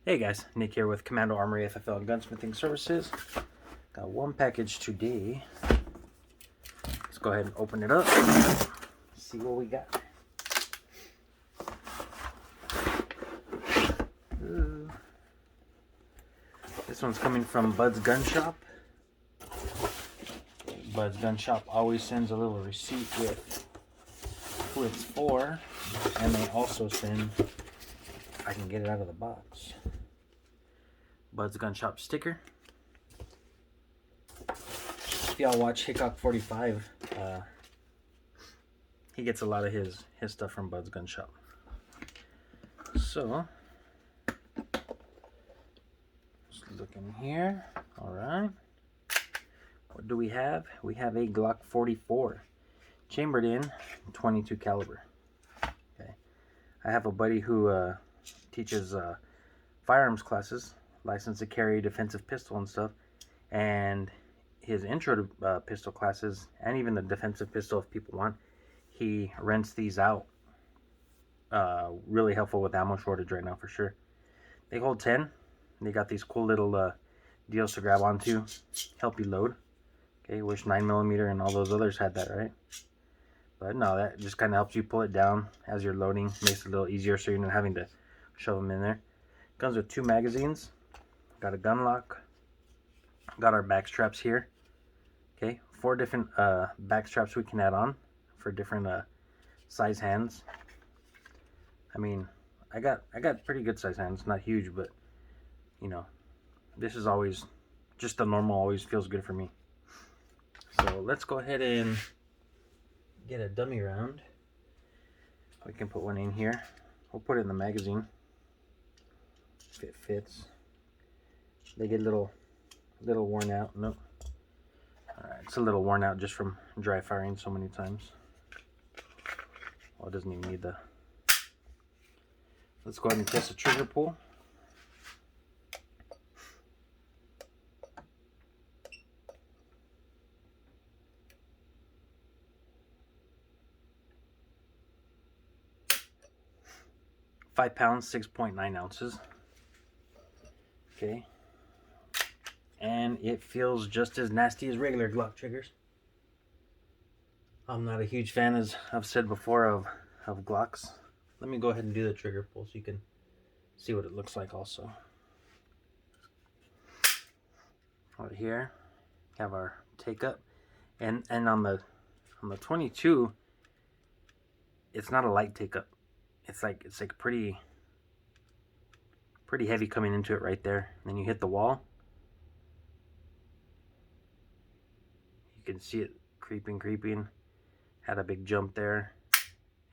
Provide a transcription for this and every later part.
Hey guys, Nick here with Commando Armory FFL and Gunsmithing Services. Got one package today. Let's go ahead and open it up. See what we got. This one's coming from Bud's Gun Shop. Bud's Gun Shop always sends a little receipt with who it's for, and they also send, if I can get it out of the box, Bud's Gun Shop sticker. If y'all watch Hickok 45, he gets a lot of his stuff from Bud's Gun Shop. So, let's look in here. Alright. What do we have? We have a Glock 44 chambered in 22 caliber. Okay. I have a buddy who teaches firearms classes, license to carry, defensive pistol and stuff, and his intro to pistol classes, and even the defensive pistol if people want, he rents these out. Really helpful with ammo shortage right now for sure. They hold 10. They got these cool little deals to grab onto, help you load. Okay, wish 9mm and all those others had that, right? But no, that just kind of helps you pull it down as you're loading, makes it a little easier so you're not having to shove them in there. Comes with 2 magazines. Got a gun lock. Got our back straps here. Okay, 4 different back straps we can add on for different size hands. I mean, I got pretty good size hands, not huge, but you know, this is always just the normal, always feels good for me. So let's go ahead and get a dummy round. We can put one in here. We'll put it in the magazine if it fits. They get a little worn out. Nope. Alright, it's a little worn out just from dry firing so many times. Well, it doesn't even need the... Let's go ahead and test the trigger pull. £5, 6.9 ounces. Okay. And it feels just as nasty as regular Glock triggers. I'm not a huge fan, as I've said before, of Glocks. Let me go ahead and do the trigger pull so you can see what it looks like also. Right here, have our take up. And on the 22, it's not a light take up. It's like pretty heavy coming into it right there. And then you hit the wall. You can see it creeping. Had a big jump there,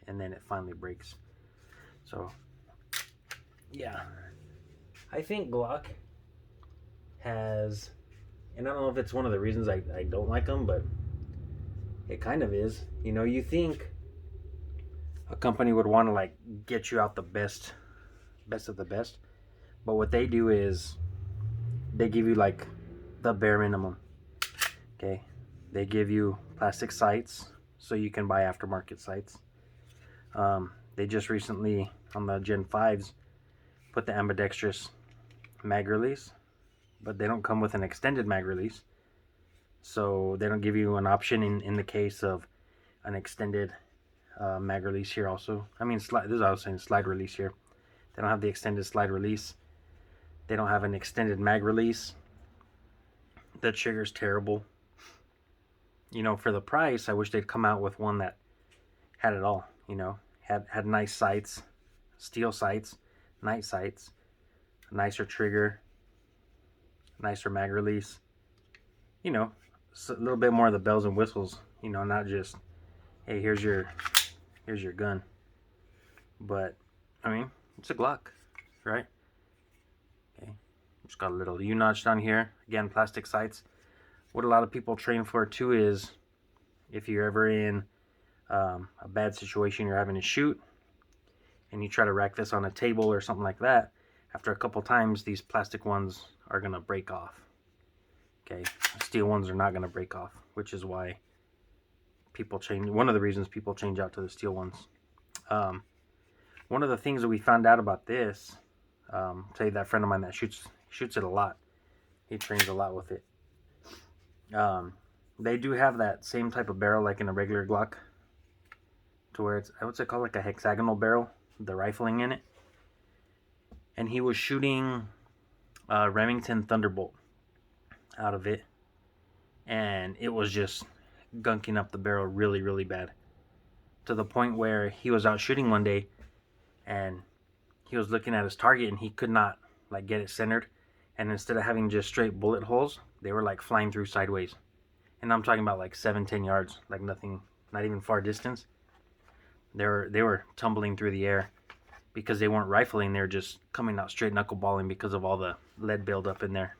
and then it finally breaks. So yeah, I think Glock has, and I don't know if it's one of the reasons I don't like them, but it kind of is. You know, you think a company would want to like get you out the best of the best, but what they do is they give you like the bare minimum. Okay, they give you plastic sights so you can buy aftermarket sights. They just recently on the Gen 5s put the ambidextrous mag release, but they don't come with an extended mag release, so they don't give you an option in the case of an extended mag release here also. I mean, this is what I was saying, slide release here. They don't have the extended slide release. They don't have an extended mag release. The trigger's terrible. You know, for the price, I wish they'd come out with one that had it all. You know, had nice sights, steel sights, night sights, nicer trigger, nicer mag release. You know, a little bit more of the bells and whistles. You know, not just, hey, here's your gun. But I mean, it's a Glock, right? Okay, just got a little U-notch down here. Again, plastic sights. What a lot of people train for too is, if you're ever in a bad situation, you're having to shoot, and you try to rack this on a table or something like that, after a couple times, these plastic ones are gonna break off. Okay, steel ones are not gonna break off, which is why people change. One of the reasons people change out to the steel ones. One of the things that we found out about this, Tell you that friend of mine that shoots it a lot. He trains a lot with it. They do have that same type of barrel like in a regular Glock, to where it's, I would say, called like a hexagonal barrel, the rifling in it. And he was shooting Remington Thunderbolt out of it, and it was just gunking up the barrel really, really bad, to the point where he was out shooting one day, and he was looking at his target, and he could not like get it centered, and instead of having just straight bullet holes, they were like flying through sideways. And I'm talking about like 7-10 yards, like nothing, not even far distance. They were tumbling through the air because they weren't rifling. They were just coming out straight knuckleballing because of all the lead buildup in there.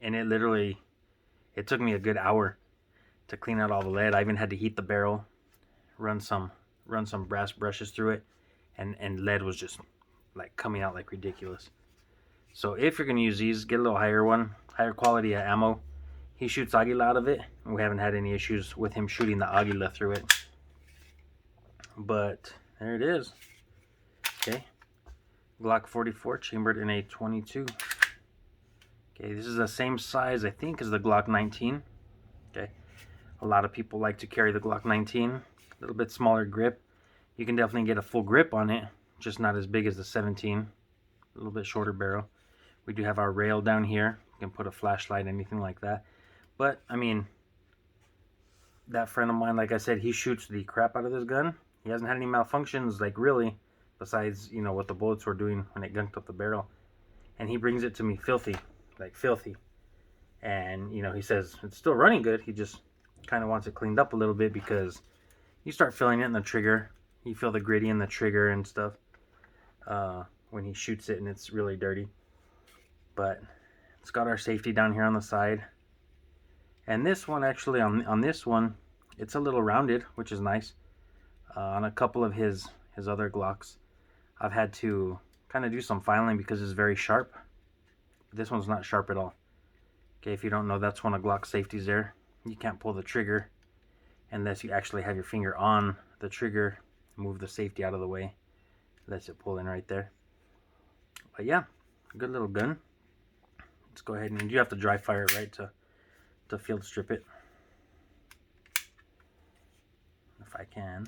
And it took me a good hour to clean out all the lead. I even had to heat the barrel, run some brass brushes through it, and lead was just like coming out like ridiculous. So if you're gonna use these, get a little higher quality ammo. He shoots Aguila out of it, and we haven't had any issues with him shooting the Aguila through it. But there it is. Okay, Glock 44 chambered in a 22. Okay, this is the same size, I think, as the Glock 19. Okay, a lot of people like to carry the Glock 19. A little bit smaller grip. You can definitely get a full grip on it, just not as big as the 17. A little bit shorter barrel. We do have our rail down here. You can put a flashlight, anything like that. But, I mean, that friend of mine, like I said, he shoots the crap out of this gun. He hasn't had any malfunctions, like, really, besides, you know, what the bullets were doing when it gunked up the barrel. And he brings it to me filthy, like filthy. And, you know, he says it's still running good. He just kind of wants it cleaned up a little bit, because you start feeling it in the trigger. You feel the gritty in the trigger and stuff when he shoots it, and it's really dirty. But it's got our safety down here on the side. And this one, actually, on this one, it's a little rounded, which is nice. On a couple of his other Glocks, I've had to kind of do some filing because it's very sharp. This one's not sharp at all. Okay, if you don't know, that's one of Glock Safety's there. You can't pull the trigger unless you actually have your finger on the trigger, move the safety out of the way. Lets it pull in right there. But yeah, good little gun. Let's go ahead, and you do have to dry fire it, right, to field strip it. If I can.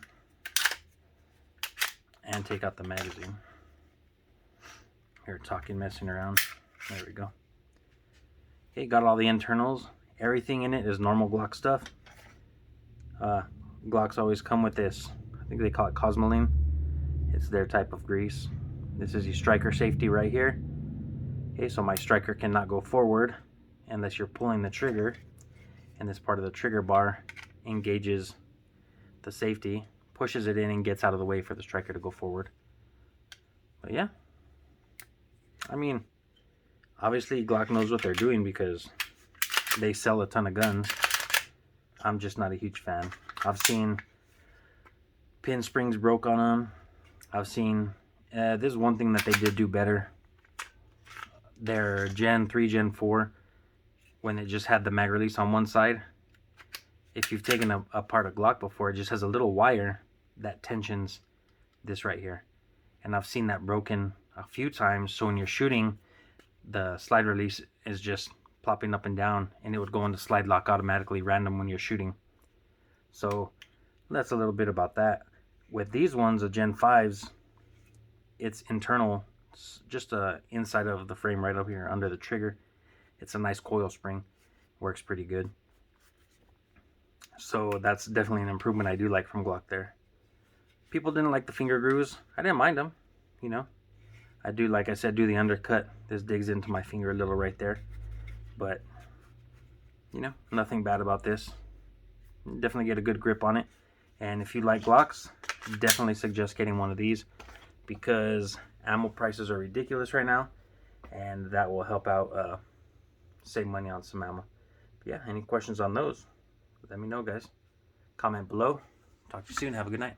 And take out the magazine. Here, talking, messing around. There we go. Okay, got all the internals. Everything in it is normal Glock stuff. Glocks always come with this. I think they call it Cosmoline. It's their type of grease. This is your striker safety right here. Okay, so my striker cannot go forward unless you're pulling the trigger, and this part of the trigger bar engages the safety, pushes it in, and gets out of the way for the striker to go forward. But yeah, I mean, obviously Glock knows what they're doing because they sell a ton of guns. I'm just not a huge fan. I've seen pin springs broke on them. I've seen, this is one thing that they did do better. Their Gen 3, Gen 4, when it just had the mag release on one side, if you've taken apart a Glock before, it just has a little wire that tensions this right here. And I've seen that broken a few times, so when you're shooting, the slide release is just plopping up and down, and it would go into slide lock automatically random when you're shooting. So that's a little bit about that. With these ones, the Gen 5s, it's internal, just inside of the frame right up here under the trigger. It's a nice coil spring, works pretty good. So that's definitely an improvement I do like from Glock there. People didn't like the finger grooves. I didn't mind them, you know. I do, like I said, do the undercut. This digs into my finger a little right there. But, you know, nothing bad about this. Definitely get a good grip on it. And if you like Glocks, definitely suggest getting one of these, because ammo prices are ridiculous right now, and that will help out save money on some ammo. But yeah, any questions on those, let me know, guys. Comment below. Talk to you soon. Have a good night.